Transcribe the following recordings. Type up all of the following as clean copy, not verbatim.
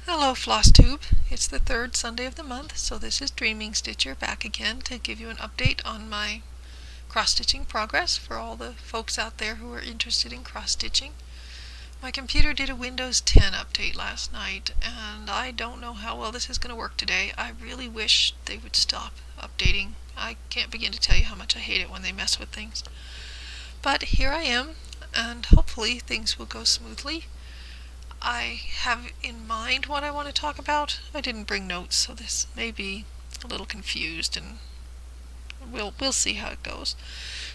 Hello flosstube, it's the third Sunday of the month, so this is Dreamingstitcher back again to give you an update on my cross-stitching progress for all the folks out there who are interested in cross-stitching. My computer did a Windows 10 update last night, and I don't know how well this is going to work today. I really wish they would stop updating. I can't begin to tell you how much I hate it when they mess with things. But here I am, and hopefully things will go smoothly. I have in mind what I want to talk about. I didn't bring notes, so this may be a little confused, and we'll see how it goes.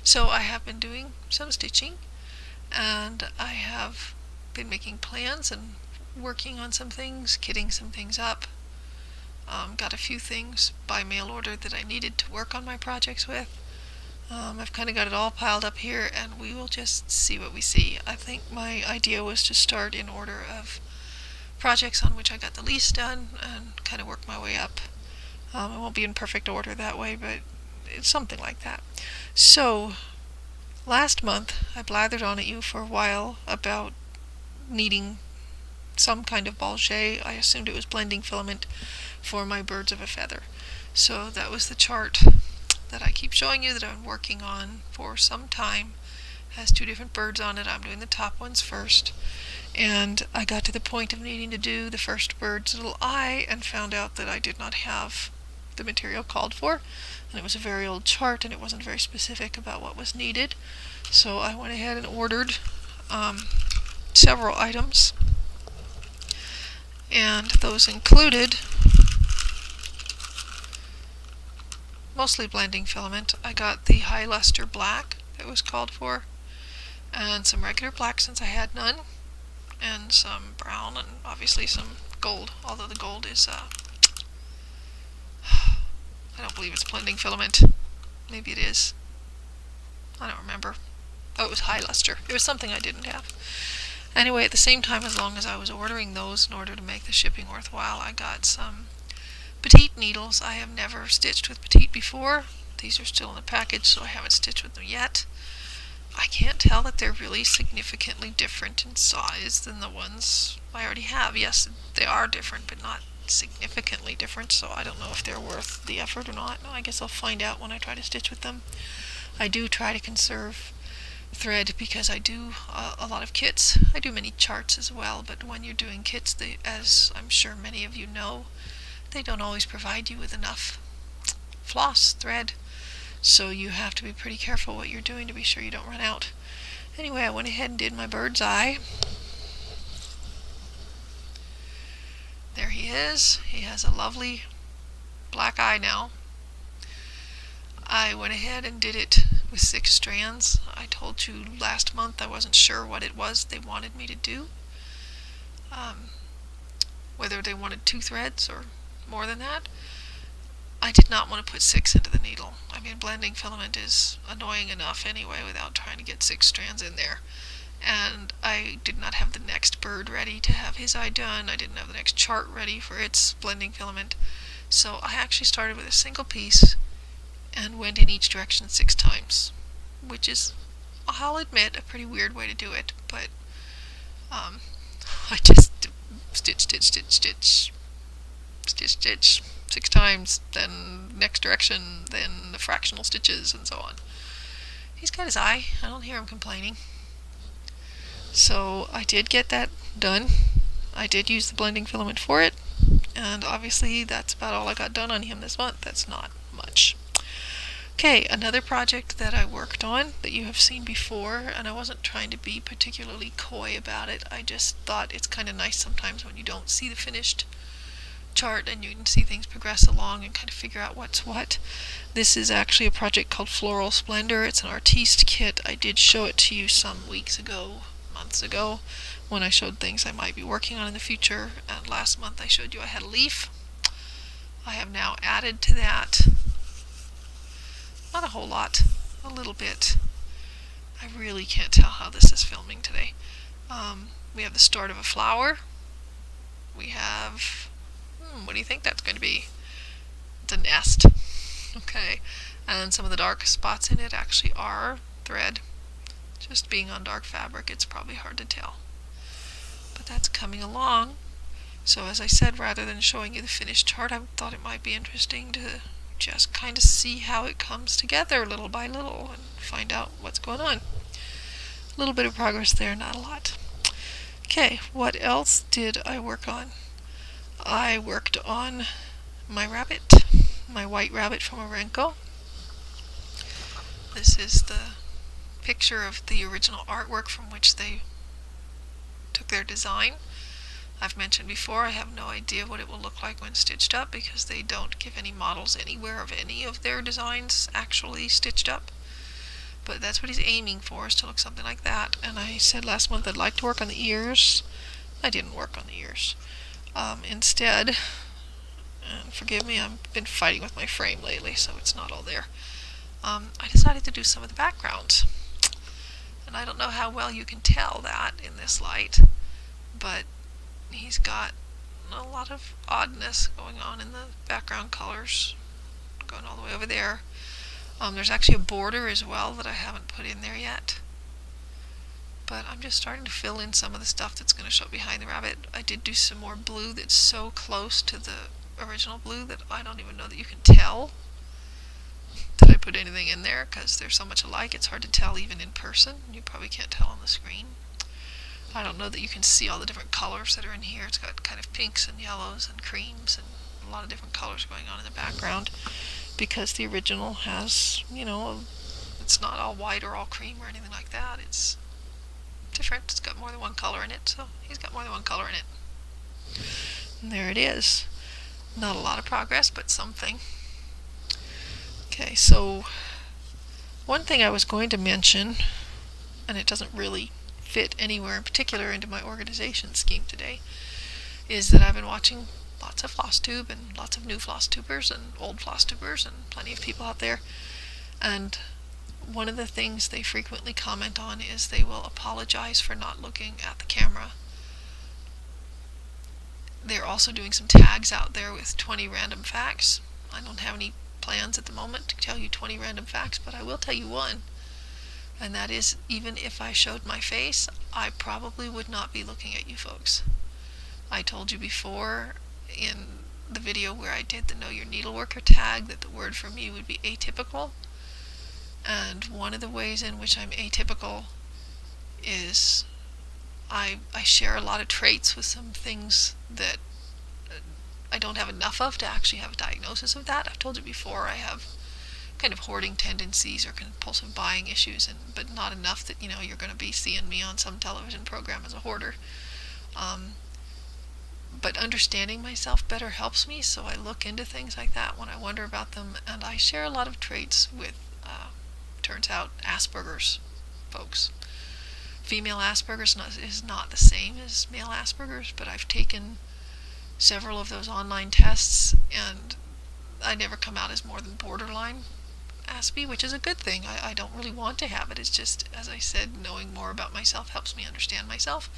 So I have been doing some stitching, and I have been making plans and working on some things, kitting some things up. Got a few things by mail order that I needed to work on my projects with. I've kind of got it all piled up here, and we will just see what we see. I think my idea was to start in order of projects on which I got the least done and kind of work my way up. It won't be in perfect order that way, but it's something like that. So, last month I blathered on at you for a while about needing some kind of balchet. I assumed it was blending filament for my birds of a feather. So that was the chart that I keep showing you that I've been working on for some time. It has two different birds on it. I'm doing the top ones first, and I got to the point of needing to do the first bird's little eye and found out that I did not have the material called for, and it was a very old chart and it wasn't very specific about what was needed. So I went ahead and ordered several items, and those included mostly blending filament. I got the high luster black that was called for, and some regular black since I had none, and some brown, and obviously some gold, although the gold is I don't believe it's blending filament. Maybe it is. I don't remember. Oh, it was high luster. It was something I didn't have. Anyway, at the same time, as long as I was ordering those in order to make the shipping worthwhile, I got some petite needles. I have never stitched with petite before. These are still in the package, so I haven't stitched with them yet. I can't tell that they're really significantly different in size than the ones I already have. Yes, they are different, but not significantly different, so I don't know if they're worth the effort or not. I guess I'll find out when I try to stitch with them. I do try to conserve thread because I do a lot of kits. I do many charts as well, but when you're doing kits, as I'm sure many of you know, they don't always provide you with enough floss thread, so you have to be pretty careful what you're doing to be sure you don't run out. Anyway, I went ahead and did my bird's eye. There he is. He has a lovely black eye now. I went ahead and did it with 6 strands. I told you last month I wasn't sure what it was they wanted me to do. Whether they wanted 2 threads or more than that. I did not want to put 6 into the needle. I mean, blending filament is annoying enough anyway without trying to get 6 strands in there. And I did not have the next bird ready to have his eye done. I didn't have the next chart ready for its blending filament. So I actually started with a single piece and went in each direction 6 times, which is, I'll admit, a pretty weird way to do it, but I just stitch, stitch, stitch, stitch, stitch, stitch 6 times, then next direction, then the fractional stitches, and so on. He's got his eye. I don't hear him complaining. So I did get that done. I did use the blending filament for it, and obviously that's about all I got done on him this month. That's not much. Okay, another project that I worked on that you have seen before, and I wasn't trying to be particularly coy about it. I just thought it's kind of nice sometimes when you don't see the finished chart and you can see things progress along and kind of figure out what's what. This is actually a project called Floral Splendor. It's an artiste kit. I did show it to you some weeks ago, months ago, when I showed things I might be working on in the future, and last month I showed you I had a leaf. I have now added to that, not a whole lot, a little bit. I really can't tell how this is filming today. We have the start of a flower. We have, what do you think that's going to be? It's a nest. Okay, and some of the dark spots in it actually are thread. Just being on dark fabric, it's probably hard to tell. But that's coming along. So as I said, rather than showing you the finished chart, I thought it might be interesting to just kind of see how it comes together little by little and find out what's going on. A little bit of progress there, not a lot. Okay, what else did I work on? I worked on my rabbit, my white rabbit from Orenco. This is the picture of the original artwork from which they took their design. I've mentioned before, I have no idea what it will look like when stitched up because they don't give any models anywhere of any of their designs actually stitched up. But that's what he's aiming for, is to look something like that. And I said last month I'd like to work on the ears. I didn't work on the ears. Instead, and forgive me, I've been fighting with my frame lately, so it's not all there. I decided to do some of the backgrounds. And I don't know how well you can tell that in this light, but he's got a lot of oddness going on in the background colors, going all the way over there. There's actually a border as well that I haven't put in there yet. But I'm just starting to fill in some of the stuff that's going to show behind the rabbit. I did do some more blue that's so close to the original blue that I don't even know that you can tell that I put anything in there because they're so much alike. It's hard to tell even in person. You probably can't tell on the screen. I don't know that you can see all the different colors that are in here. It's got kind of pinks and yellows and creams and a lot of different colors going on in the background because the original has, it's not all white or all cream or anything like that. It's different. It's got more than one color in it, so he's got more than one color in it. And there it is. Not a lot of progress, but something. Okay, so one thing I was going to mention, and it doesn't really fit anywhere in particular into my organization scheme today, is that I've been watching lots of flosstube and lots of new flosstubers and old flosstubers and plenty of people out there, and one of the things they frequently comment on is they will apologize for not looking at the camera. They're also doing some tags out there with 20 random facts. I don't have any plans at the moment to tell you 20 random facts, but I will tell you one. And that is, even if I showed my face, I probably would not be looking at you folks. I told you before in the video where I did the Know Your Needleworker tag that the word for me would be atypical. And one of the ways in which I'm atypical is I share a lot of traits with some things that I don't have enough of to actually have a diagnosis of that. I've told you before I have kind of hoarding tendencies or compulsive buying issues, but not enough that you're going to be seeing me on some television program as a hoarder. But understanding myself better helps me, so I look into things like that when I wonder about them, and I share a lot of traits with, turns out, Asperger's folks. Female Asperger's is not the same as male Asperger's, but I've taken several of those online tests, and I never come out as more than borderline Aspie, which is a good thing. I don't really want to have it. It's just, as I said, knowing more about myself helps me understand myself.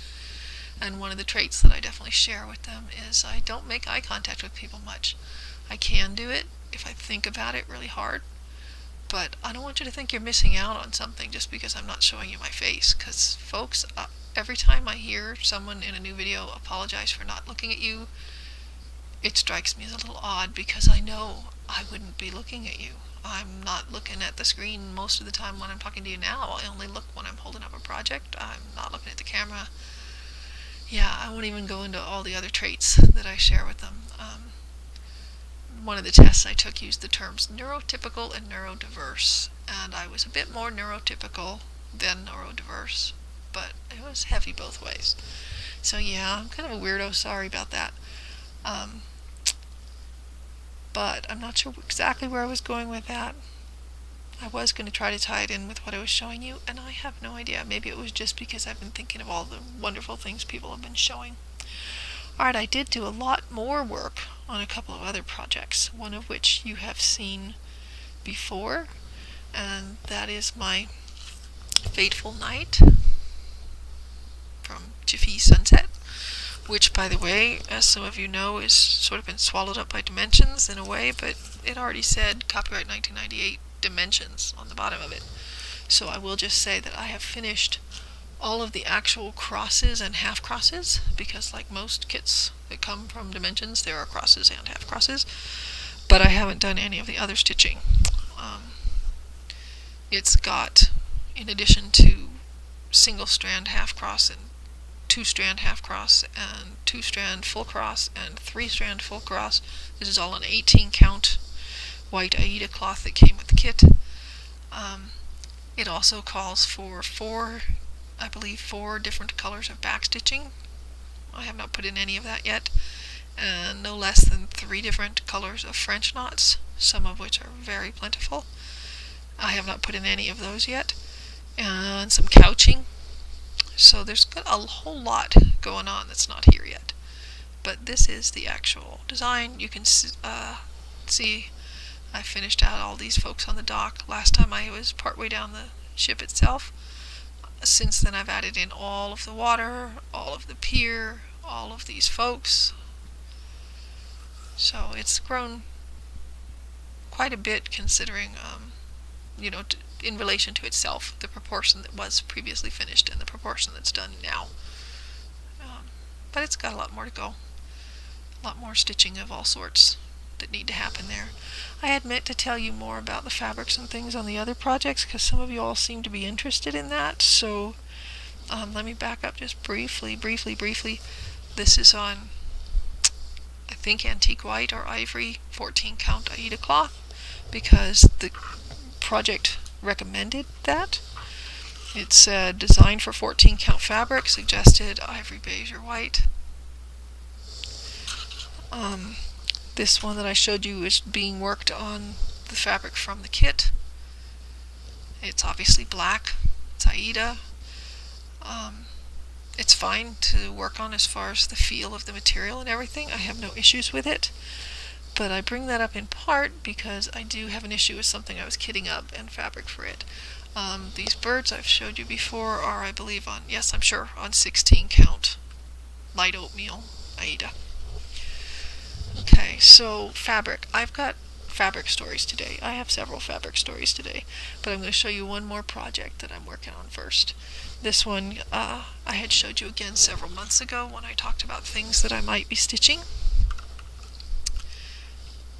And one of the traits that I definitely share with them is I don't make eye contact with people much. I can do it if I think about it really hard, but I don't want you to think you're missing out on something just because I'm not showing you my face, because folks, every time I hear someone in a new video apologize for not looking at you, it strikes me as a little odd because I know I wouldn't be looking at you. I'm not looking at the screen most of the time when I'm talking to you now. I only look when I'm holding up a project. I'm not looking at the camera. Yeah, I won't even go into all the other traits that I share with them. One of the tests I took used the terms neurotypical and neurodiverse, and I was a bit more neurotypical than neurodiverse, but it was heavy both ways. So yeah, I'm kind of a weirdo, sorry about that. But I'm not sure exactly where I was going with that. I was going to try to tie it in with what I was showing you, and I have no idea. Maybe it was just because I've been thinking of all the wonderful things people have been showing. Alright, I did do a lot more work on a couple of other projects, one of which you have seen before, and that is my Fateful Night from Jiffy Sunset, which, by the way, as some of you know, is sort of been swallowed up by Dimensions in a way, but it already said copyright 1998 Dimensions on the bottom of it. So I will just say that I have finished all of the actual crosses and half crosses, because like most kits that come from Dimensions, there are crosses and half crosses, but I haven't done any of the other stitching. It's got, in addition to single strand half cross and 2-strand half cross and 2-strand full cross and 3-strand full cross, this is all an 18 count white Aida cloth that came with the kit. It also calls for 4 different colors of backstitching. I have not put in any of that yet, and no less than 3 different colors of French knots, some of which are very plentiful. I have not put in any of those yet, and some couching. So there's a whole lot going on that's not here yet. But this is the actual design. You can see I finished out all these folks on the dock. Last time I was partway down the ship itself. Since then I've added in all of the water, all of the pier, all of these folks. So it's grown quite a bit, considering, in relation to itself, the proportion that was previously finished and the proportion that's done now. But it's got a lot more to go. A lot more stitching of all sorts that need to happen there. I had meant to tell you more about the fabrics and things on the other projects, because some of you all seem to be interested in that. So let me back up just briefly. This is on, I think, antique white or ivory 14 count Aida cloth, because the project recommended that. It said designed for 14 count fabric, suggested ivory, beige, or white. This one that I showed you is being worked on the fabric from the kit. It's obviously black. It's Aida. It's fine to work on as far as the feel of the material and everything. I have no issues with it. But I bring that up in part because I do have an issue with something I was kitting up and fabric for it. These birds I've showed you before are, I believe, on 16 count light oatmeal Aida. Okay, so fabric. I've got fabric stories today. I have several fabric stories today, but I'm going to show you one more project that I'm working on first. This one I had showed you again several months ago when I talked about things that I might be stitching.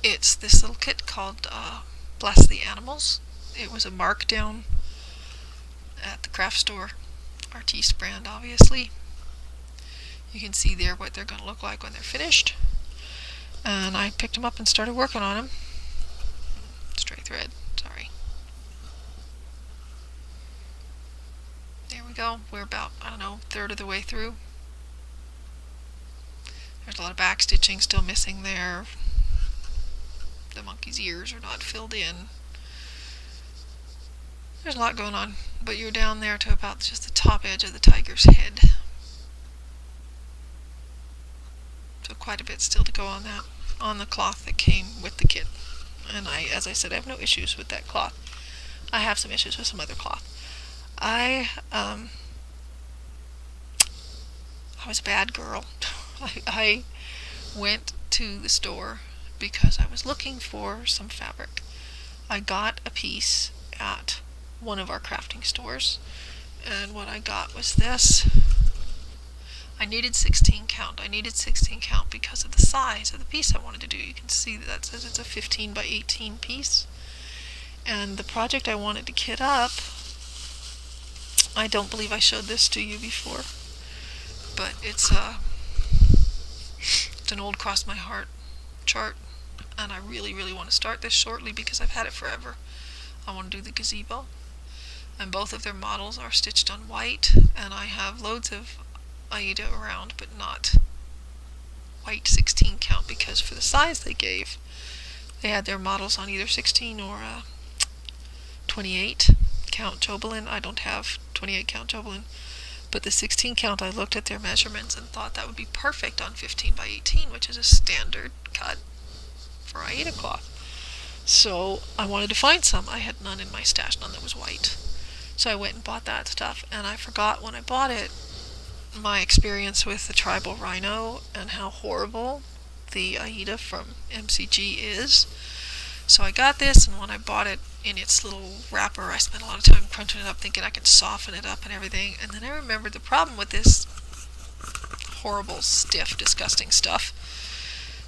It's this little kit called Bless the Animals. It was a markdown at the craft store, Artiste brand, obviously. You can see there what they're going to look like when they're finished. And I picked them up and started working on them. Stray thread, sorry. There we go. We're about, third of the way through. There's a lot of back stitching still missing there. The monkey's ears are not filled in. There's a lot going on, but you're down there to about just the top edge of the tiger's head. So quite a bit still to go on that, on the cloth that came with the kit. And as I said, I have no issues with that cloth. I have some issues with some other cloth. I was a bad girl. I went to the store because I was looking for some fabric. I got a piece at one of our crafting stores, and what I got was this. I needed 16 count. I needed 16 count because of the size of the piece I wanted to do. You can see that says it's a 15 by 18 piece. And the project I wanted to kit up, I don't believe I showed this to you before, but it's an old cross my heart chart, and I really want to start this shortly because I've had it forever. I want to do the gazebo, and both of their models are stitched on white, and I have loads of Aida around, but not white 16 count, because for the size they gave, they had their models on either 16 or 28 count Jobelin. I don't have 28 count Jobelin, but the 16 count, I looked at their measurements and thought that would be perfect on 15 by 18, which is a standard cut for Aida cloth. So I wanted to find some. I had none in my stash, none that was white. So I went and bought that stuff, and I forgot when I bought it my experience with the tribal rhino and how horrible the Aida from MCG is. So I got this, and when I bought it in its little wrapper, I spent a lot of time crunching it up, thinking I could soften it up and everything. And then I remembered the problem with this horrible, stiff, disgusting stuff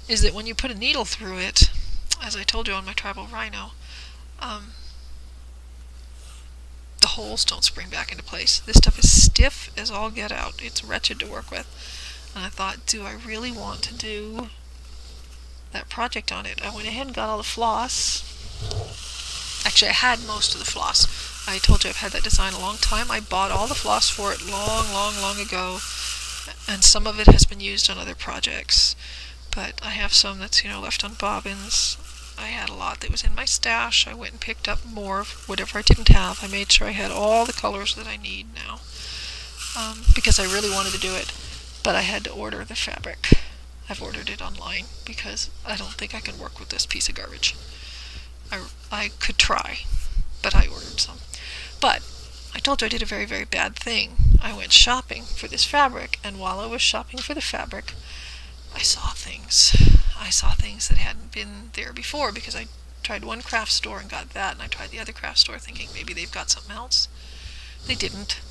is that when you put a needle through it, as I told you on my tribal rhino, the holes don't spring back into place. This stuff is stiff as all get out. It's wretched to work with. And I thought, do I really want to do that project on it? I went ahead and got all the floss. Actually, I had most of the floss. I told you I've had that design a long time. I bought all the floss for it long ago, and some of it has been used on other projects. But I have some that's, left on bobbins. I had a lot that was in my stash. I went and picked up more of whatever I didn't have. I made sure I had all the colors that I need now, because I really wanted to do it. But I had to order the fabric. I've ordered it online because I don't think I can work with this piece of garbage. I could try, but I ordered some. But I told you I did a very, very bad thing. I went shopping for this fabric, and while I was shopping for the fabric, I saw things. I saw things that hadn't been there before, because I tried one craft store and got that, and I tried the other craft store thinking maybe they've got something else. They didn't,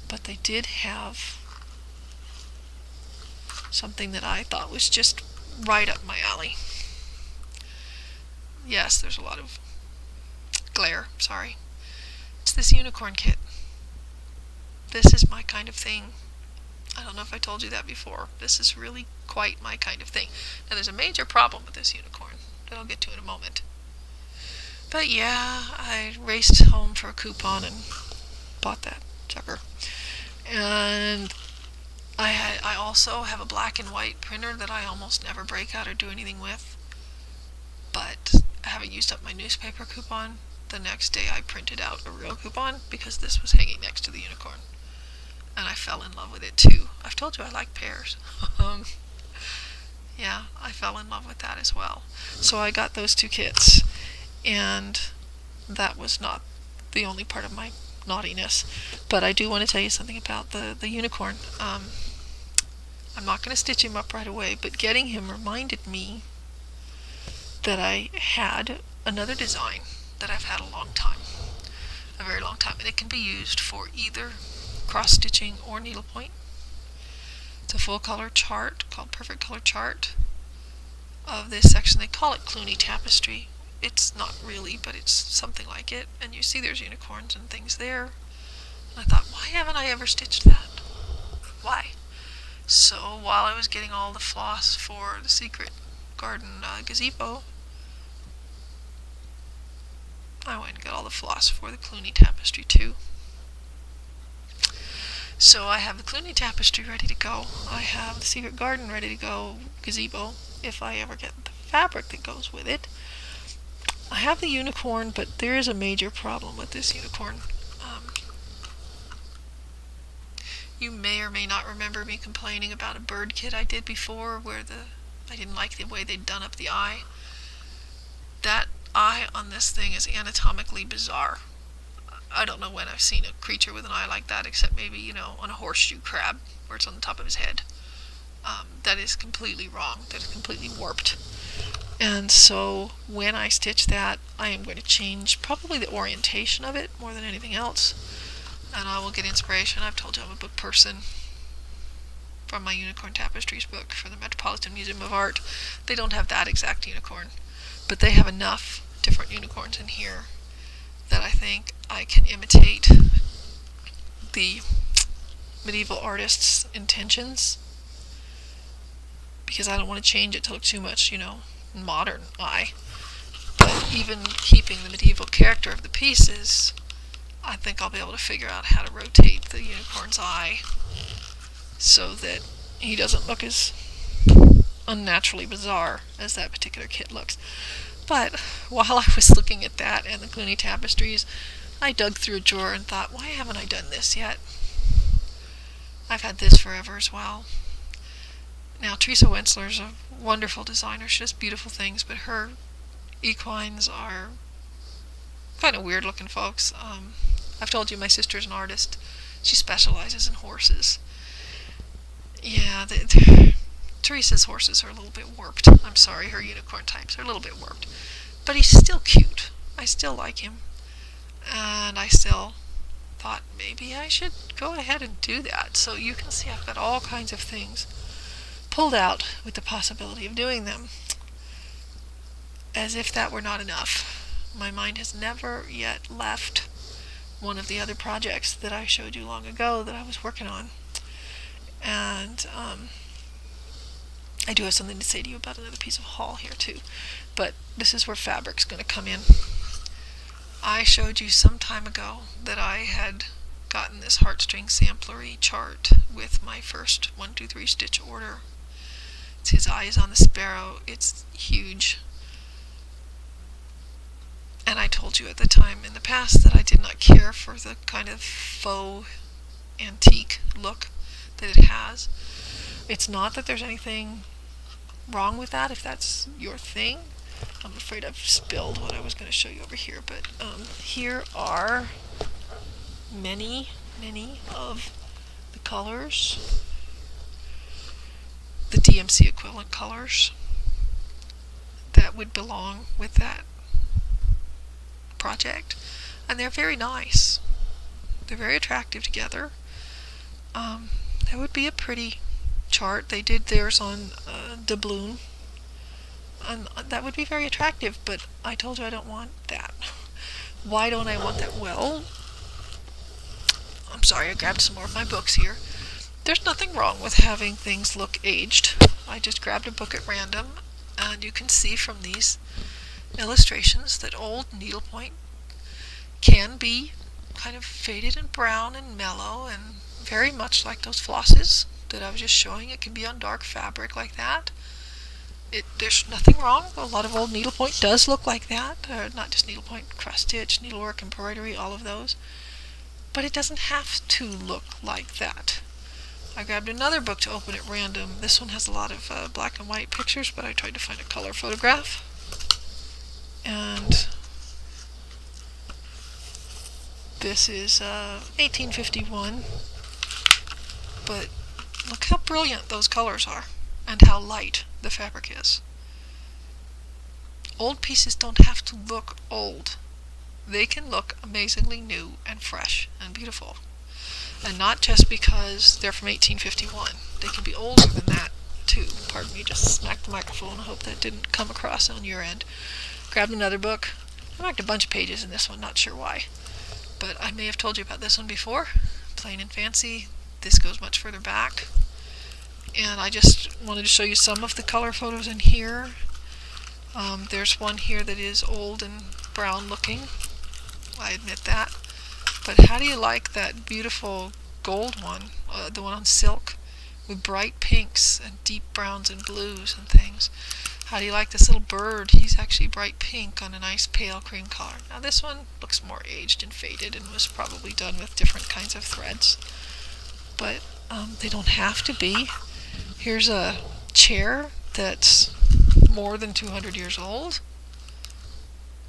but they did have something that I thought was just right up my alley. Yes, there's a lot of glare, sorry. It's this unicorn kit. This is my kind of thing. I don't know if I told you that before. This is really quite my kind of thing. Now, there's a major problem with this unicorn that I'll get to in a moment. But yeah, I raced home for a coupon and bought that sucker. And I also have a black and white printer that I almost never break out or do anything with. But I haven't used up my newspaper coupon. The next day I printed out a real coupon because this was hanging next to the unicorn. And I fell in love with it too. I've told you I like pears. Yeah, I fell in love with that as well. So I got those two kits. And that was not the only part of my naughtiness. But I do want to tell you something about the unicorn. I'm not going to stitch him up right away, but getting him reminded me that I had another design that I've had a long time. A very long time. And it can be used for either cross-stitching or needlepoint. It's a full color chart called Perfect Color Chart of this section. They call it Clooney Tapestry. It's not really, but it's something like it. And you see there's unicorns and things there. And I thought, why haven't I ever stitched that? Why? So while I was getting all the floss for the Secret Garden gazebo, I went and got all the floss for the Clooney Tapestry too. So I have the Clooney Tapestry ready to go. I have the Secret Garden ready to go, gazebo, if I ever get the fabric that goes with it. I have the unicorn, but there is a major problem with this unicorn. You may or may not remember me complaining about a bird kit I did before where I didn't like the way they'd done up the eye. That eye on this thing is anatomically bizarre. I don't know when I've seen a creature with an eye like that, except maybe, on a horseshoe crab, where it's on the top of his head. That is completely wrong. That is completely warped. And so when I stitch that, I am going to change probably the orientation of it more than anything else. And I will get inspiration. I've told you I'm a book person from my Unicorn Tapestries book for the Metropolitan Museum of Art. They don't have that exact unicorn, but they have enough different unicorns in here that I think I can imitate the medieval artist's intentions, because I don't want to change it to look too much, modern eye. But even keeping the medieval character of the pieces, I think I'll be able to figure out how to rotate the unicorn's eye so that he doesn't look as unnaturally bizarre as that particular kit looks. But while I was looking at that and the Clooney Tapestries, I dug through a drawer and thought, why haven't I done this yet? I've had this forever as well. Now, Teresa Wentzler's a wonderful designer. She does beautiful things, but her equines are kind of weird looking folks. I've told you my sister's an artist. She specializes in horses. Yeah, Teresa's horses are a little bit warped. I'm sorry, her unicorn types are a little bit warped. But he's still cute. I still like him. And I still thought maybe I should go ahead and do that. So you can see I've got all kinds of things pulled out with the possibility of doing them. As if that were not enough, my mind has never yet left one of the other projects that I showed you long ago that I was working on. And I do have something to say to you about another piece of haul here too. But this is where fabric's going to come in. I showed you some time ago that I had gotten this heartstring samplery chart with my first 1, 2, 3 stitch order. It's his eyes on the sparrow. It's huge. And I told you at the time in the past that I did not care for the kind of faux antique look that it has. It's not that there's anything wrong with that if that's your thing. I'm afraid I've spilled what I was going to show you over here, but here are many of the colors, the DMC equivalent colors that would belong with that project, and they're very nice. They're very attractive together. That would be a pretty chart. They did theirs on doubloon, and that would be very attractive, but I told you I don't want that. Why don't I want that? Well, I'm sorry, I grabbed some more of my books here. There's nothing wrong with having things look aged. I just grabbed a book at random, and you can see from these illustrations that old needlepoint can be kind of faded and brown and mellow, and very much like those flosses that I was just showing. It can be on dark fabric like that. There's nothing wrong. A lot of old needlepoint does look like that. Not just needlepoint, cross stitch, needlework, embroidery, all of those. But it doesn't have to look like that. I grabbed another book to open at random. This one has a lot of black and white pictures, but I tried to find a color photograph. And this is 1851. But look how brilliant those colors are, and how light the fabric is. Old pieces don't have to look old. They can look amazingly new and fresh and beautiful. And not just because they're from 1851. They can be older than that too. Pardon me, just smacked the microphone. I hope that didn't come across on your end. Grabbed another book. I marked a bunch of pages in this one, not sure why. But I may have told you about this one before. Plain and Fancy. This goes much further back. And I just wanted to show you some of the color photos in here. There's one here that is old and brown looking. I admit that. But how do you like that beautiful gold one, the one on silk, with bright pinks and deep browns and blues and things? How do you like this little bird? He's actually bright pink on a nice pale cream color. Now this one looks more aged and faded and was probably done with different kinds of threads. But they don't have to be. Here's a chair that's more than 200 years old.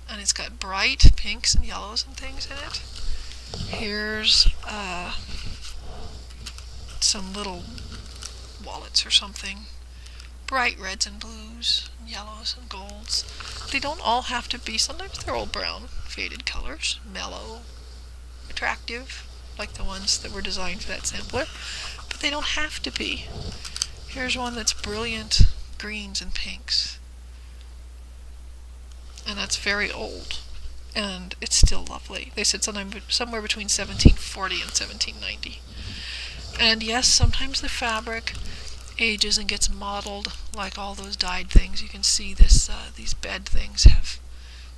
And it's got bright pinks and yellows and things in it. Here's some little wallets or something. Bright reds and blues, and yellows and golds. They don't all have to be. Sometimes they're old brown, faded colors, mellow, attractive, like the ones that were designed for that sampler. But they don't have to be. Here's one that's brilliant greens and pinks. And that's very old. And it's still lovely. They said somewhere between 1740 and 1790. And yes, sometimes the fabric ages and gets mottled like all those dyed things. You can see this. These bed things have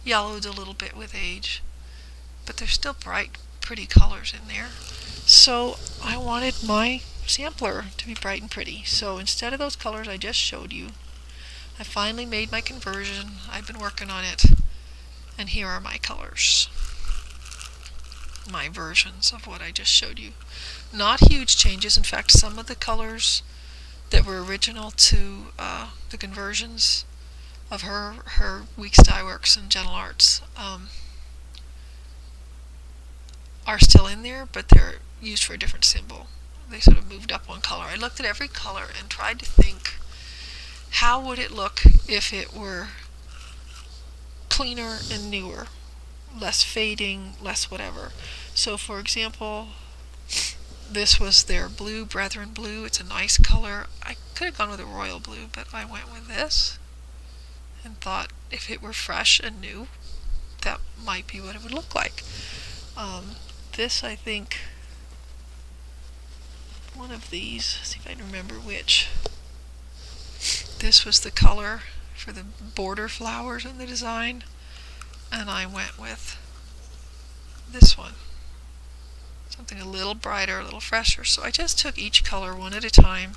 yellowed a little bit with age. But they're still bright, pretty colors in there. So I wanted my sampler to be bright and pretty. So instead of those colors I just showed you, I finally made my conversion. I've been working on it. And here are my colors. My versions of what I just showed you. Not huge changes. In fact, some of the colors that were original to the conversions of her Weeks Dye Works and Gentle Arts are still in there, but they're used for a different symbol. They sort of moved up one color. I looked at every color and tried to think, how would it look if it were cleaner and newer, less fading, less whatever. So for example, this was their blue, Brethren blue. It's a nice color. I could have gone with a royal blue, but I went with this and thought if it were fresh and new, that might be what it would look like. This, I think, one of these, see if I can remember which. This was the color for the border flowers in the design, and I went with this one. Something a little brighter, a little fresher. So I just took each color one at a time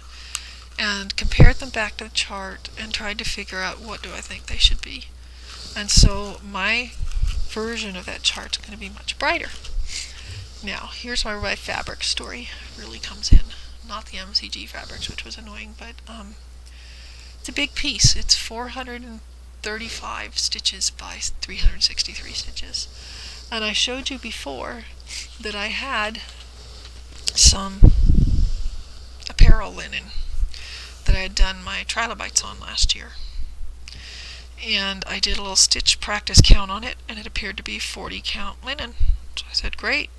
and compared them back to the chart and tried to figure out what do I think they should be. And so my version of that chart is going to be much brighter. Now, here's where my fabric story really comes in. Not the MCG fabrics, which was annoying, but it's a big piece. It's 435 stitches by 363 stitches. And I showed you before that I had some apparel linen that I had done my trilobites on last year. And I did a little stitch practice count on it, and it appeared to be 40 count linen. So I said, great.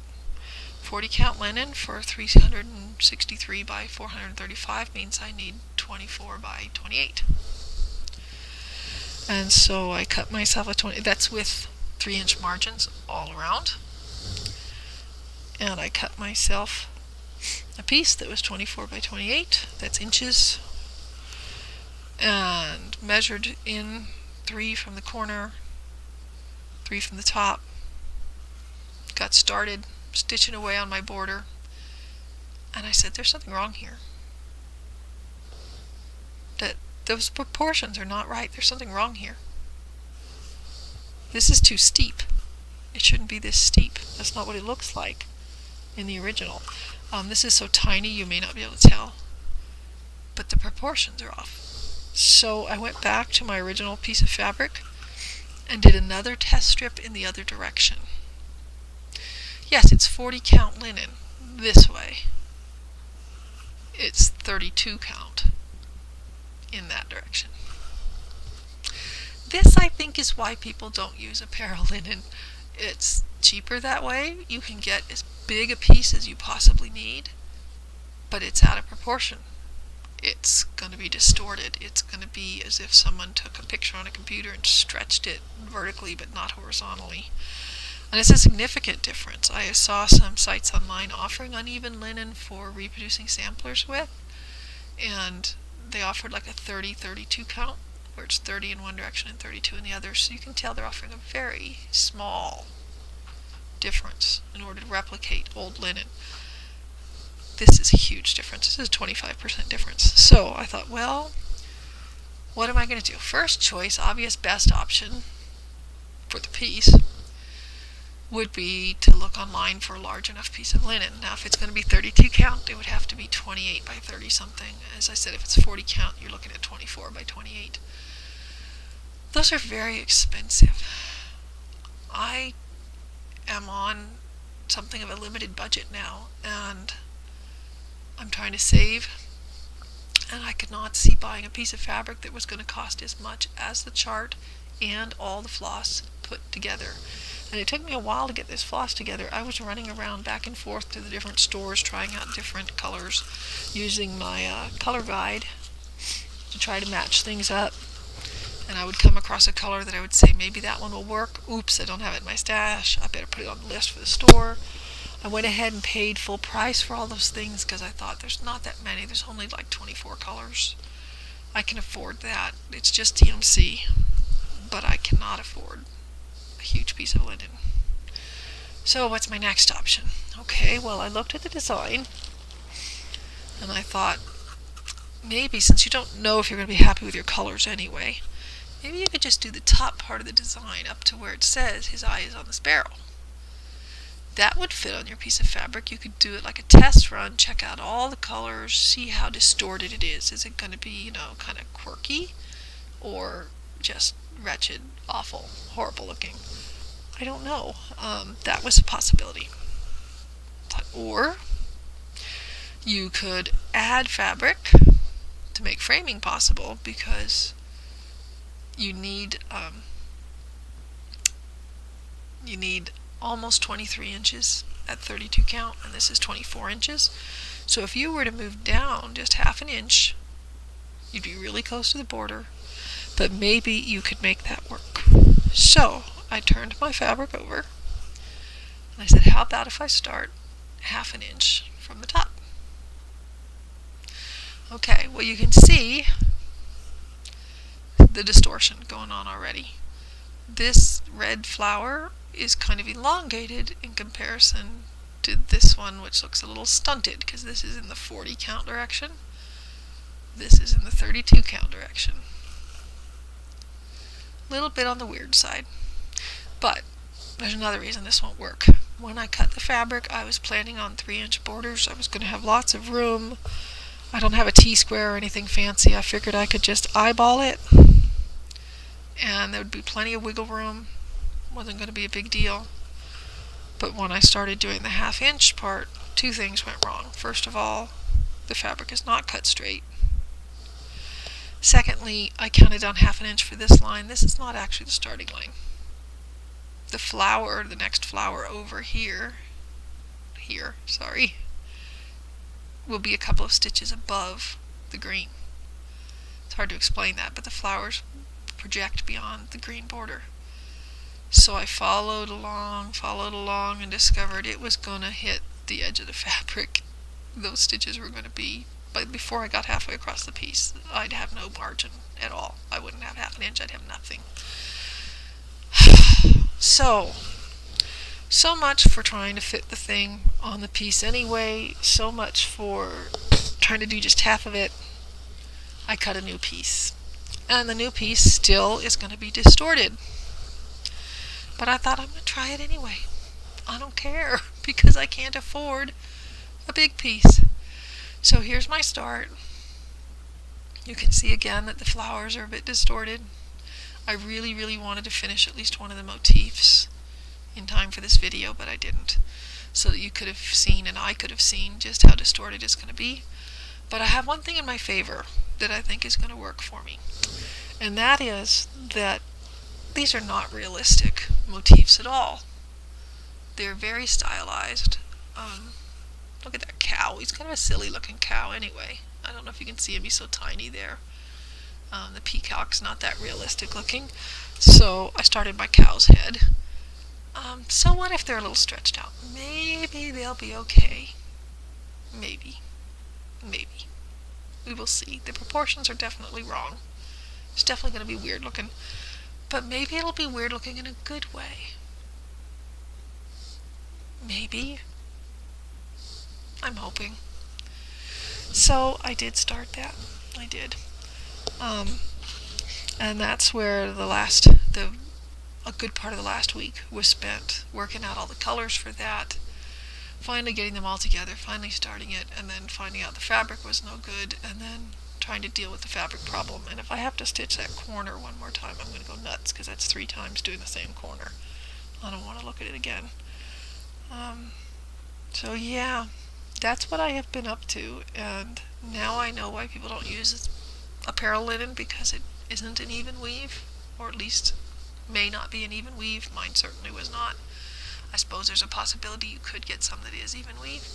40 count linen for 363 by 435 means I need 24 by 28. And so I cut myself a 20, that's with 3-inch margins all around. And I cut myself a piece that was 24 by 28, that's inches, and measured in 3 from the corner, 3 from the top, got started stitching away on my border, and I said, there's something wrong here. That those proportions are not right. There's something wrong here. This is too steep. It shouldn't be this steep. That's not what it looks like in the original. This is so tiny you may not be able to tell, but the proportions are off. So I went back to my original piece of fabric and did another test strip in the other direction. Yes, it's 40 count linen this way. It's 32 count in that direction. This, I think, is why people don't use apparel linen. It's cheaper that way. You can get as big a piece as you possibly need, but it's out of proportion. It's going to be distorted. It's going to be as if someone took a picture on a computer and stretched it vertically but not horizontally. And it's a significant difference. I saw some sites online offering uneven linen for reproducing samplers with, and they offered like a 30-32 count, where it's 30 in one direction and 32 in the other. So you can tell they're offering a very small difference in order to replicate old linen. This is a huge difference. This is a 25% difference. So I thought, well, what am I going to do? First choice, obvious best option for the piece would be to look online for a large enough piece of linen. Now, if it's going to be 32 count, it would have to be 28 by 30 something. As I said, if it's 40 count, you're looking at 24 by 28. Those are very expensive. I am on something of a limited budget now, and I'm trying to save, and I could not see buying a piece of fabric that was going to cost as much as the chart and all the floss put together. And it took me a while to get this floss together. I was running around back and forth to the different stores trying out different colors, using my color guide to try to match things up. And I would come across a color that I would say, maybe that one will work. Oops, I don't have it in my stash. I better put it on the list for the store. I went ahead and paid full price for all those things because I thought there's not that many. There's only like 24 colors. I can afford that. It's just TMC. But I cannot afford a huge piece of linen. So what's my next option? Okay, well, I looked at the design and I thought, maybe since you don't know if you're going to be happy with your colors anyway, maybe you could just do the top part of the design up to where it says his eye is on the sparrow. That would fit on your piece of fabric. You could do it like a test run, check out all the colors, see how distorted it is. Is it going to be, kind of quirky or just wretched, awful, horrible looking? I don't know. That was a possibility. Or you could add fabric to make framing possible, because you need you need almost 23 inches at 32 count, and this is 24 inches. So if you were to move down just half an inch, you'd be really close to the border, but maybe you could make that work. So I turned my fabric over, and I said, how about if I start half an inch from the top? Okay, well, you can see the distortion going on already. This red flower is kind of elongated in comparison to this one, which looks a little stunted because this is in the 40 count direction. This is in the 32 count direction. A little bit on the weird side. But there's another reason this won't work. When I cut the fabric, I was planning on 3-inch borders. I was going to have lots of room. I don't have a T-square or anything fancy. I figured I could just eyeball it, and there would be plenty of wiggle room. Wasn't going to be a big deal. But when I started doing the half-inch part, two things went wrong. First of all, the fabric is not cut straight. Secondly, I counted on half an inch for this line. This is not actually the starting line. The flower, the next flower over here, will be a couple of stitches above the green. It's hard to explain that, but the flowers project beyond the green border. So I followed along, and discovered it was going to hit the edge of the fabric. Those stitches were going to be, but before I got halfway across the piece, I'd have no margin at all. I wouldn't have half an inch, I'd have nothing. So much for trying to fit the thing on the piece anyway, so much for trying to do just half of it. I cut a new piece, and the new piece still is going to be distorted. But I thought I'm going to try it anyway. I don't care, because I can't afford a big piece. So here's my start. You can see again that the flowers are a bit distorted. I really wanted to finish at least one of the motifs in time for this video, but I didn't. So that you could have seen, and I could have seen, just how distorted it's going to be. But I have one thing in my favor that I think is going to work for me. And that is that these are not realistic motifs at all. They're very stylized. Look at that cow. He's kind of a silly looking cow anyway. I don't know if you can see him. He's so tiny there. The peacock's not that realistic looking. So I started my cow's head. So what if they're a little stretched out? Maybe they'll be okay. Maybe. We will see. The proportions are definitely wrong. It's definitely going to be weird looking. But maybe it'll be weird looking in a good way. Maybe. I'm hoping. So I did start that. I did. And that's where a good part of the last week was spent working out all the colors for that, finally getting them all together, finally starting it, and then finding out the fabric was no good, and then trying to deal with the fabric problem. And if I have to stitch that corner one more time, I'm going to go nuts, because that's 3 times doing the same corner. I don't want to look at it again. So yeah, that's what I have been up to, and now I know why people don't use apparel linen, because it isn't an even weave, or at least may not be an even weave. Mine certainly was not. I suppose there's a possibility you could get some that is even weave.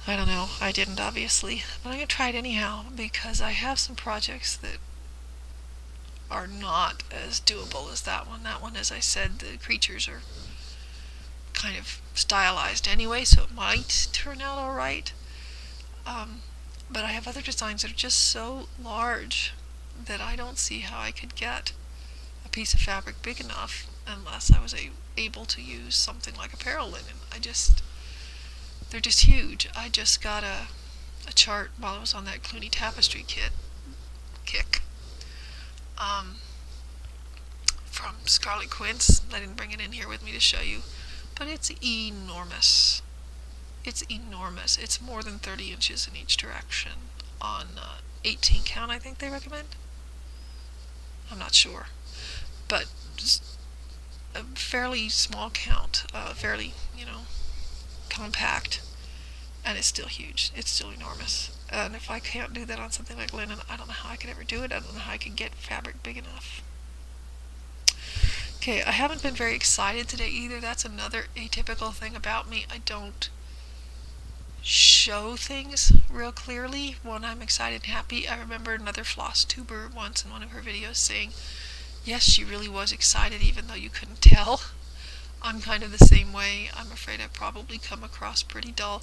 I don't know. I didn't, obviously. But I'm going to try it anyhow, because I have some projects that are not as doable as that one. That one, as I said, the creatures are kind of stylized anyway, so it might turn out alright. But I have other designs that are just so large that I don't see how I could get a piece of fabric big enough unless I was able to use something like apparel linen. They're just huge. I just got a chart while I was on that Clooney tapestry kick from Scarlet Quince. I didn't bring it in here with me to show you, but it's enormous. It's enormous. It's more than 30 inches in each direction on 18 count, I think they recommend. I'm not sure, but just a fairly small count, fairly, compact, and it's still huge. It's still enormous. And if I can't do that on something like linen, I don't know how I could ever do it. I don't know how I could get fabric big enough. Okay, I haven't been very excited today either. That's another atypical thing about me. I don't show things real clearly when I'm excited and happy. I remember another floss tuber once in one of her videos saying, yes, she really was excited even though you couldn't tell. I'm kind of the same way. I'm afraid I probably come across pretty dull.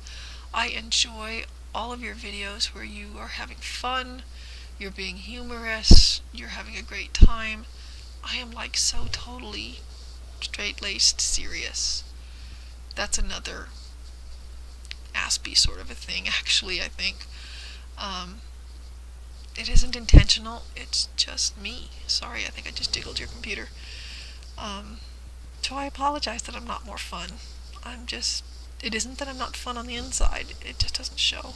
I enjoy all of your videos where you are having fun, you're being humorous, you're having a great time. I am like so totally straight-laced serious. That's another Aspie sort of a thing, actually, I think. It isn't intentional, it's just me. Sorry, I think I just jiggled your computer. So I apologize that I'm not more fun. It isn't that I'm not fun on the inside, it just doesn't show.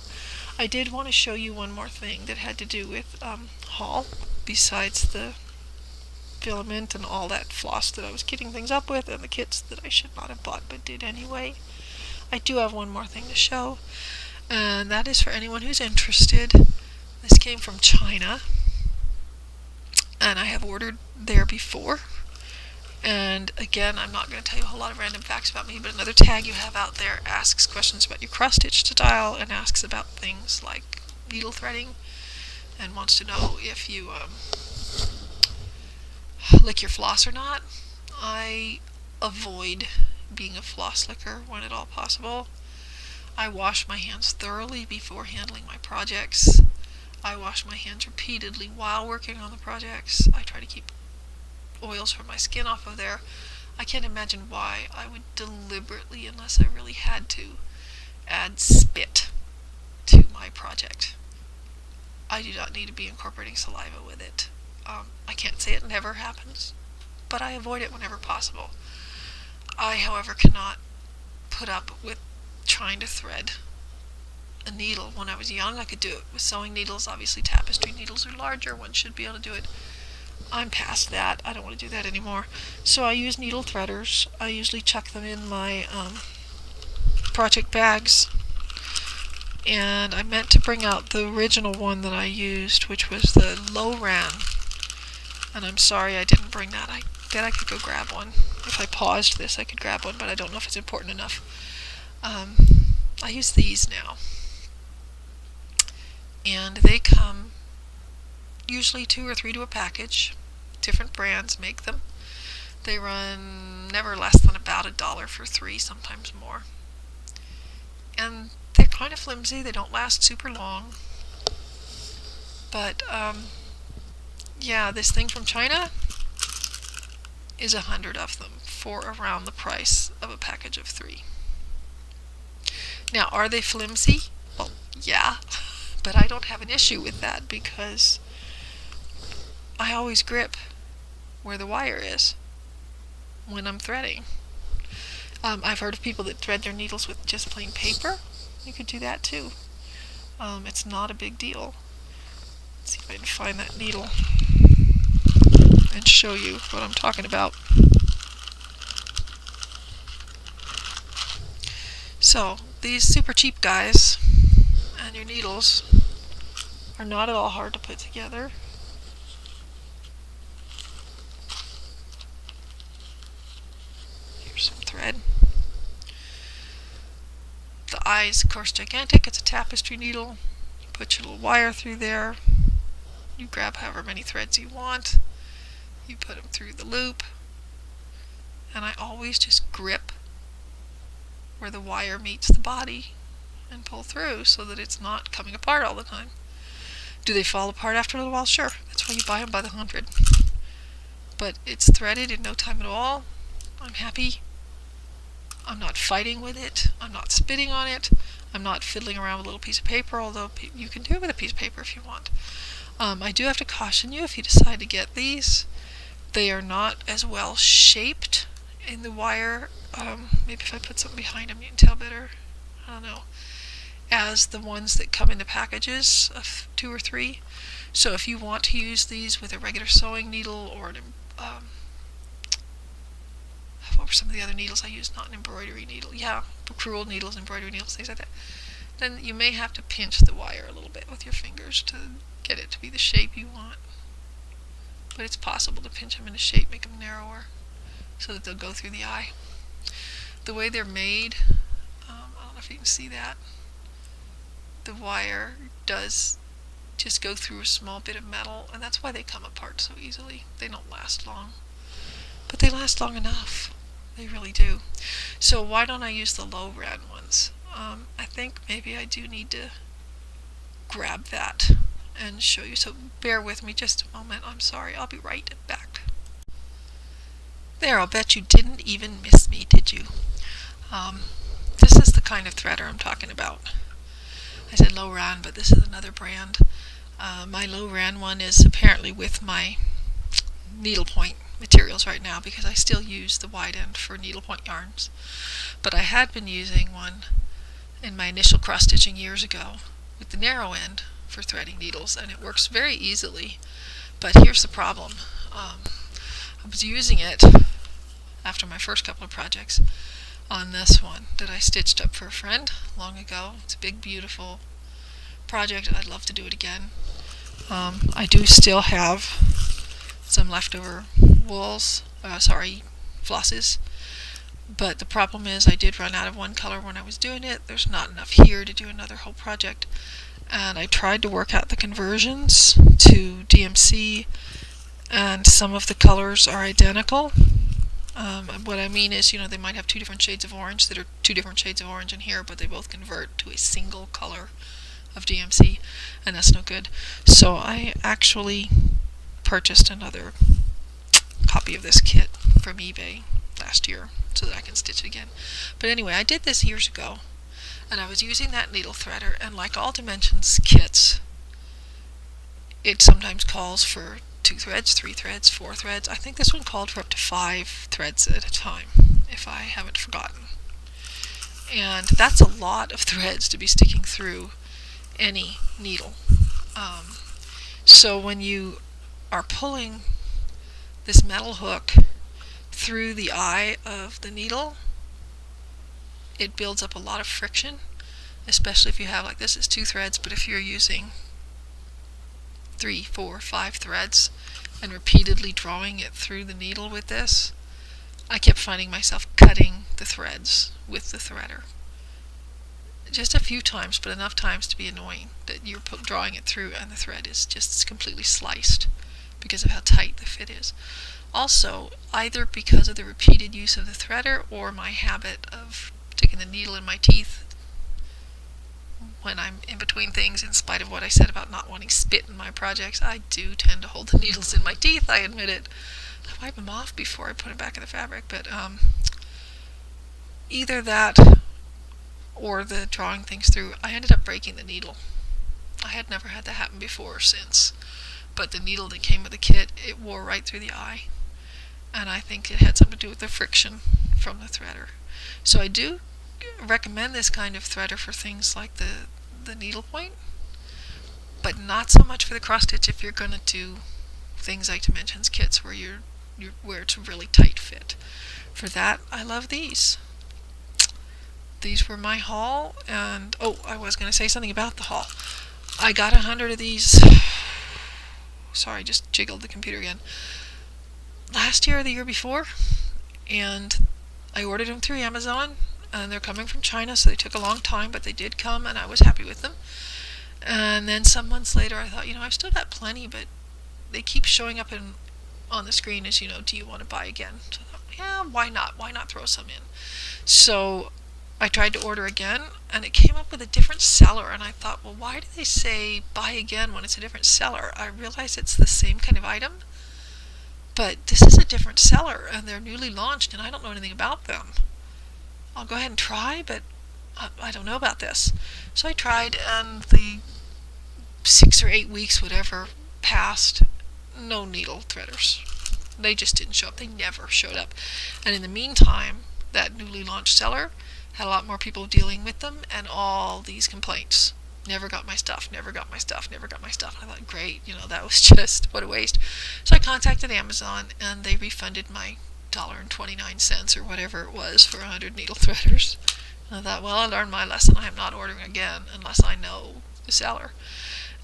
I did want to show you one more thing that had to do with haul, besides the filament and all that floss that I was kitting things up with, and the kits that I should not have bought but did anyway. I do have one more thing to show, and that is for anyone who's interested. This came from China, and I have ordered there before. And again, I'm not going to tell you a whole lot of random facts about me, but another tag you have out there asks questions about your cross-stitch style and asks about things like needle threading and wants to know if you lick your floss or not. I avoid being a floss licker when at all possible. I wash my hands thoroughly before handling my projects. I wash my hands repeatedly while working on the projects. I try to keep oils from my skin off of there. I can't imagine why I would deliberately, unless I really had to, add spit to my project. I do not need to be incorporating saliva with it. I can't say it never happens, but I avoid it whenever possible. I, however, cannot put up with trying to thread a needle. When I was young, I could do it with sewing needles. Obviously, tapestry needles are larger. One should be able to do it. I'm past that. I don't want to do that anymore. So I use needle threaders. I usually chuck them in my project bags. And I meant to bring out the original one that I used, which was the low-ran. And I'm sorry I didn't bring that. I bet I could go grab one. If I paused this, I could grab one, but I don't know if it's important enough. I use these now. And they come usually 2 or 3 to a package. Different brands make them. They run never less than about $1 for 3, sometimes more. And they're kind of flimsy. They don't last super long. But yeah, this thing from China is 100 of them for around the price of a package of 3. Now, are they flimsy? Well, yeah, but I don't have an issue with that because I always grip where the wire is when I'm threading. I've heard of people that thread their needles with just plain paper. You could do that too. It's not a big deal. Let's see if I can find that needle and show you what I'm talking about. So, these super cheap guys and your needles are not at all hard to put together. Here's some thread. The eye is, of course, gigantic. It's a tapestry needle. You put your little wire through there. You grab however many threads you want. You put them through the loop. And I always just grip where the wire meets the body and pull through so that it's not coming apart all the time. Do they fall apart after a little while? Sure. That's why you buy them by the 100. But it's threaded in no time at all. I'm happy. I'm not fighting with it. I'm not spitting on it. I'm not fiddling around with a little piece of paper, although you can do it with a piece of paper if you want. I do have to caution you if you decide to get these. They are not as well shaped in the wire. Maybe if I put something behind them you can tell better. I don't know. As the ones that come in the packages of 2 or 3. So if you want to use these with a regular sewing needle or an what were some of the other needles I used? Not an embroidery needle. Yeah, crewel needles, embroidery needles, things like that. Then you may have to pinch the wire a little bit with your fingers to get it to be the shape you want. But it's possible to pinch them into shape, make them narrower. so that they'll go through the eye. The way they're made, I don't know if you can see that, the wire does just go through a small bit of metal, and that's why they come apart so easily. They don't last long, but they last long enough. They really do. So why don't I use the low red ones? I think maybe I do need to grab that and show you, so bear with me just a moment. I'm sorry, I'll be right back. There, I'll bet you didn't even miss me, did you? This is the kind of threader I'm talking about. I said low ran, but this is another brand. My low ran one is apparently with my needlepoint materials right now, because I still use the wide end for needlepoint yarns. But I had been using one in my initial cross stitching years ago with the narrow end for threading needles, and it works very easily. But here's the problem. I was using it after my first couple of projects on this one that I stitched up for a friend long ago. It's a big, beautiful project. I'd love to do it again. I do still have some leftover flosses, but the problem is I did run out of one color when I was doing it. There's not enough here to do another whole project, and I tried to work out the conversions to DMC, and some of the colors are identical. What I mean is, they might have two different shades of orange that are two different shades of orange in here, but they both convert to a single color of DMC, and that's no good. So I actually purchased another copy of this kit from eBay last year so that I can stitch it again. But anyway, I did this years ago, and I was using that needle threader, and like all Dimensions kits, it sometimes calls for 2 threads, 3 threads, 4 threads. I think this one called for up to 5 threads at a time, if I haven't forgotten. And that's a lot of threads to be sticking through any needle. So when you are pulling this metal hook through the eye of the needle, it builds up a lot of friction, especially if you have, like this is 2 threads, but if you're using 3, 4, 5 threads and repeatedly drawing it through the needle with this, I kept finding myself cutting the threads with the threader. Just a few times, but enough times to be annoying that you're drawing it through and the thread is just completely sliced because of how tight the fit is. Also, either because of the repeated use of the threader or my habit of sticking the needle in my teeth when I'm in between things, in spite of what I said about not wanting spit in my projects, I do tend to hold the needles in my teeth, I admit it. I wipe them off before I put them back in the fabric, but either that or the drawing things through, I ended up breaking the needle. I had never had that happen before or since, but the needle that came with the kit, it wore right through the eye, and I think it had something to do with the friction from the threader. So I do recommend this kind of threader for things like the needlepoint, but not so much for the cross stitch if you're going to do things like Dimensions kits where where it's a really tight fit. For that, I love these. These were my haul, and I was going to say something about the haul. I got 100 of these. Sorry, just jiggled the computer again. Last year or the year before, and I ordered them through Amazon, and they're coming from China, so they took a long time, but they did come, and I was happy with them. And then some months later, I thought, I've still got plenty, but they keep showing up on the screen as, do you want to buy again? So I thought, yeah, why not? Why not throw some in? So I tried to order again, and it came up with a different seller, and I thought, well, why do they say buy again when it's a different seller? I realize it's the same kind of item, but this is a different seller, and they're newly launched, and I don't know anything about them. I'll go ahead and try, but I don't know about this. So I tried, and the 6 or 8 weeks, whatever, passed. No needle threaders. They just didn't show up. They never showed up. And in the meantime, that newly launched seller had a lot more people dealing with them, and all these complaints. Never got my stuff, never got my stuff, never got my stuff. And I thought, great, that was just, what a waste. So I contacted Amazon, and they refunded my $1.29 or whatever it was for 100 needle threaders. And I thought, well, I learned my lesson. I am not ordering again unless I know the seller.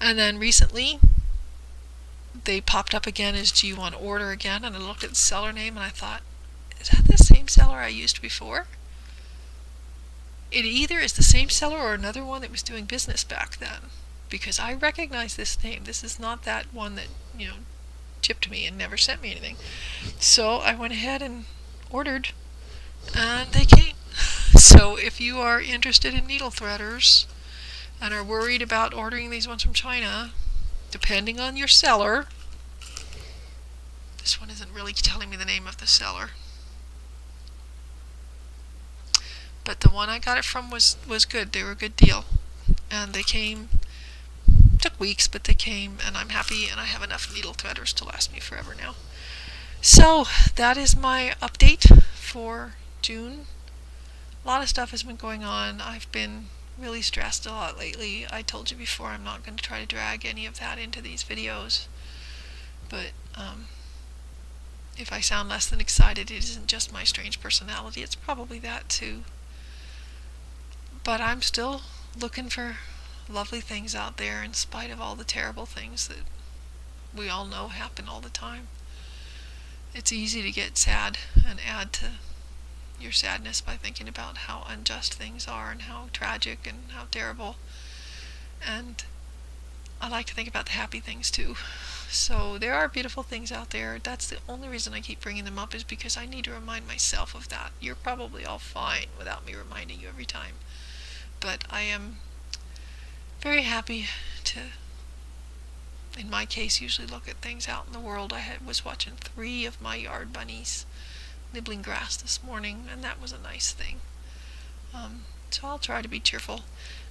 And then recently, they popped up again as, do you want to order again? And I looked at the seller name, and I thought, is that the same seller I used before? It either is the same seller or another one that was doing business back then, because I recognize this name. This is not that one that, chipped me and never sent me anything. So I went ahead and ordered, and they came. So if you are interested in needle threaders and are worried about ordering these ones from China, depending on your seller, this one isn't really telling me the name of the seller, but the one I got it from was good. They were a good deal, and they came. Took weeks, but they came, and I'm happy, and I have enough needle threaders to last me forever now. So that is my update for June. A lot of stuff has been going on. I've been really stressed a lot lately. I told you before I'm not going to try to drag any of that into these videos, but if I sound less than excited, it isn't just my strange personality. It's probably that too. But I'm still looking for lovely things out there in spite of all the terrible things that we all know happen all the time. It's easy to get sad and add to your sadness by thinking about how unjust things are and how tragic and how terrible. And I like to think about the happy things too. So there are beautiful things out there. That's the only reason I keep bringing them up, is because I need to remind myself of that. You're probably all fine without me reminding you every time. But I am very happy to, in my case, usually look at things out in the world. I was watching 3 of my yard bunnies nibbling grass this morning, and that was a nice thing. So I'll try to be cheerful,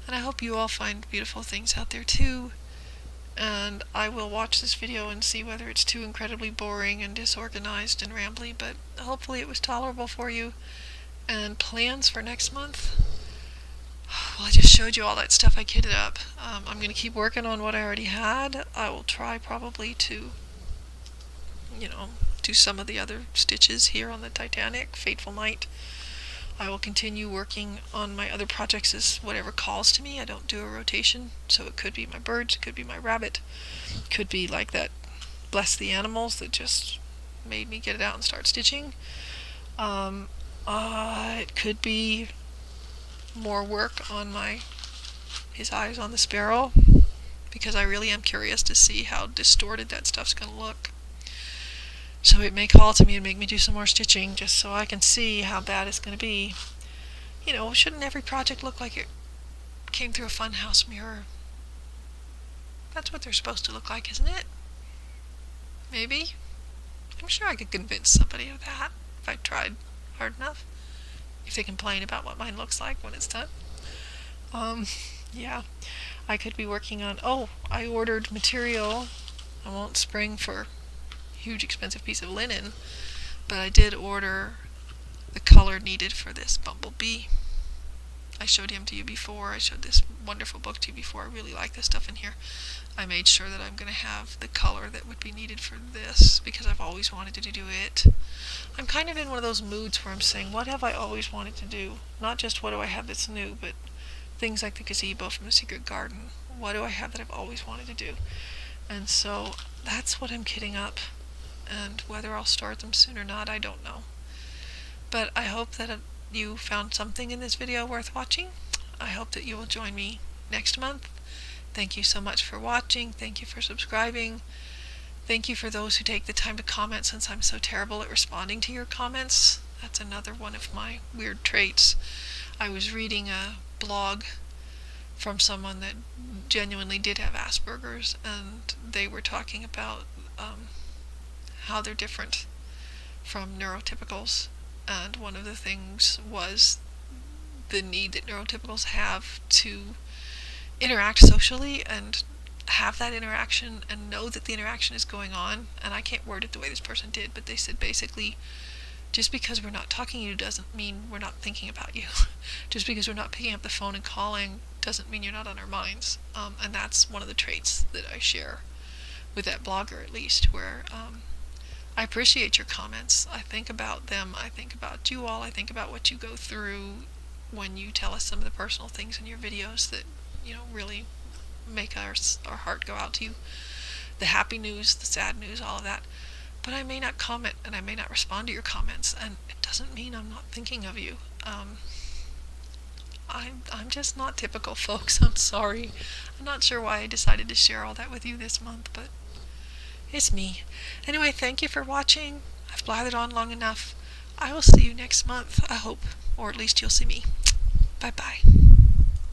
and I hope you all find beautiful things out there too. And I will watch this video and see whether it's too incredibly boring and disorganized and rambly, but hopefully it was tolerable for you. And plans for next month? Well, I just showed you all that stuff I kitted up. I'm going to keep working on what I already had. I will try probably to, do some of the other stitches here on the Titanic, Fateful Night. I will continue working on my other projects as whatever calls to me. I don't do a rotation, so it could be my birds, it could be my rabbit, it could be like that Bless the Animals that just made me get it out and start stitching. It could be more work on his eyes on the sparrow, because I really am curious to see how distorted that stuff's going to look. So it may call to me and make me do some more stitching just so I can see how bad it's going to be. Shouldn't every project look like it came through a funhouse mirror? That's what they're supposed to look like, isn't it? Maybe. I'm sure I could convince somebody of that if I tried hard enough. If they complain about what mine looks like when it's done. Yeah. I could be working on... I ordered material. I won't spring for huge expensive piece of linen, but I did order the color needed for this bumblebee. I showed him to you before. I showed this wonderful book to you before. I really like this stuff in here. I made sure that I'm going to have the color that would be needed for this, because I've always wanted to do it. I'm kind of in one of those moods where I'm saying, what have I always wanted to do? Not just what do I have that's new, but things like the gazebo from the Secret Garden. What do I have that I've always wanted to do? And so that's what I'm kitting up. And whether I'll start them soon or not, I don't know. But I hope that you found something in this video worth watching. I hope that you will join me next month. Thank you so much for watching. Thank you for subscribing. Thank you for those who take the time to comment, since I'm so terrible at responding to your comments. That's another one of my weird traits. I was reading a blog from someone that genuinely did have Asperger's, and they were talking about how they're different from neurotypicals, and one of the things was the need that neurotypicals have to interact socially and have that interaction and know that the interaction is going on. And I can't word it the way this person did, but they said basically, just because we're not talking to you doesn't mean we're not thinking about you. Just because we're not picking up the phone and calling doesn't mean you're not on our minds. And that's one of the traits that I share with that blogger, at least, where I appreciate your comments. I think about them. I think about you all. I think about what you go through when you tell us some of the personal things in your videos that, really make our heart go out to you. The happy news, the sad news, all of that. but I may not comment and I may not respond to your comments, and it doesn't mean I'm not thinking of you. I'm just not typical, folks. I'm sorry. I'm not sure why I decided to share all that with you this month, but it's me. Anyway, thank you for watching. I've blathered on long enough. I will see you next month, I hope. Or at least you'll see me. Bye-bye.